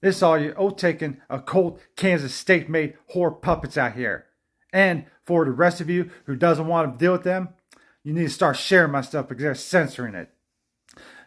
It's all you oath-taking, occult, Kansas state-made whore puppets out here. And for the rest of you who doesn't want to deal with them, you need to start sharing my stuff because they're censoring it.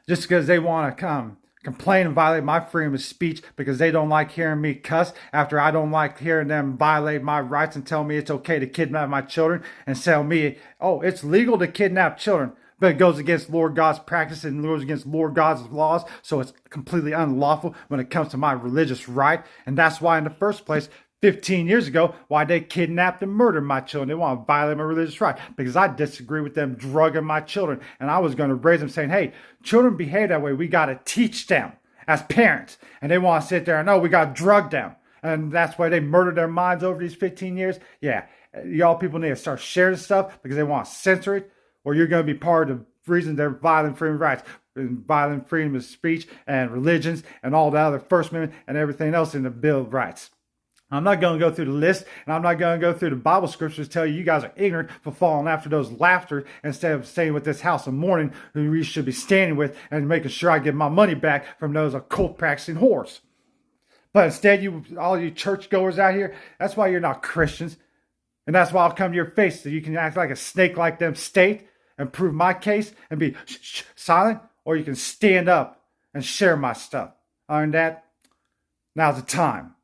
Just because they want to come complain and violate my freedom of speech because they don't like hearing me cuss after I don't like hearing them violate my rights and tell me it's okay to kidnap my children and tell me, oh, it's legal to kidnap children, but it goes against Lord God's practice and goes against Lord God's laws, so it's completely unlawful when it comes to my religious right. And that's why in the first place, 15 years ago, why they kidnapped and murdered my children. They want to violate my religious right because I disagree with them drugging my children. And I was going to raise them saying, hey, children behave that way. We got to teach them as parents. And they want to sit there and, no, we got to drug them. And that's why they murdered their minds over these 15 years. Yeah, y'all people need to start sharing stuff because they want to censor it, or you're going to be part of the reason they're violating freedom of rights, violating freedom of speech and religions and all the other First Amendment and everything else in the Bill of Rights. I'm not going to go through the list, and I'm not going to go through the Bible scriptures to tell you guys are ignorant for falling after those laughter instead of staying with this house of mourning who we should be standing with and making sure I get my money back from those occult practicing whores. But instead, all you churchgoers out here, that's why you're not Christians. And that's why I'll come to your face so you can act like a snake like them state and prove my case and be silent, or you can stand up and share my stuff. Other than that, now's the time.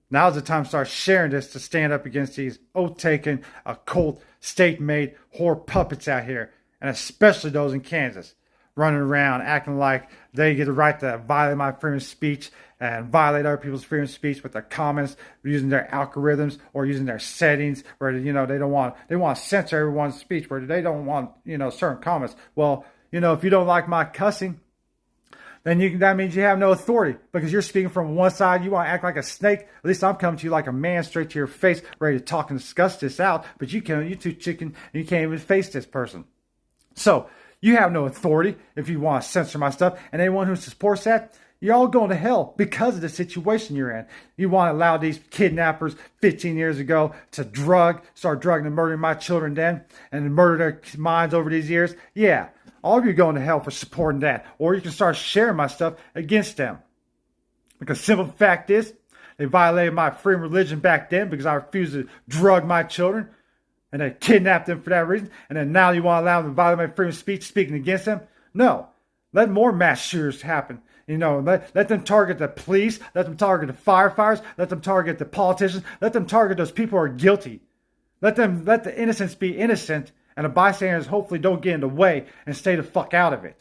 Now's the time to start sharing this to stand up against these oath-taking, occult, state-made whore puppets out here, and especially those in Kansas, running around acting like they get the right to violate my freedom of speech and violate other people's freedom of speech with their comments, using their algorithms or using their settings where, they want to censor everyone's speech where they don't want, certain comments. Well, if you don't like my cussing, then that means you have no authority because you're speaking from one side. You want to act like a snake. At least I'm coming to you like a man, straight to your face, ready to talk and discuss this out. But you too chicken, and you can't even face this person. So you have no authority if you want to censor my stuff. And anyone who supports that, you're all going to hell because of the situation you're in. You want to allow these kidnappers 15 years ago to start drugging and murdering my children then, and murder their minds over these years. Yeah. All of you are going to hell for supporting that. Or you can start sharing my stuff against them. Because simple fact is, they violated my free religion back then because I refused to drug my children. And they kidnapped them for that reason. And then now you want to allow them to violate my freedom of speech speaking against them? No. Let more mass shooters happen. Let them target the police. Let them target the firefighters. Let them target the politicians. Let them target those people who are guilty. Let the innocents be innocent. And the bystanders hopefully don't get in the way and stay the fuck out of it.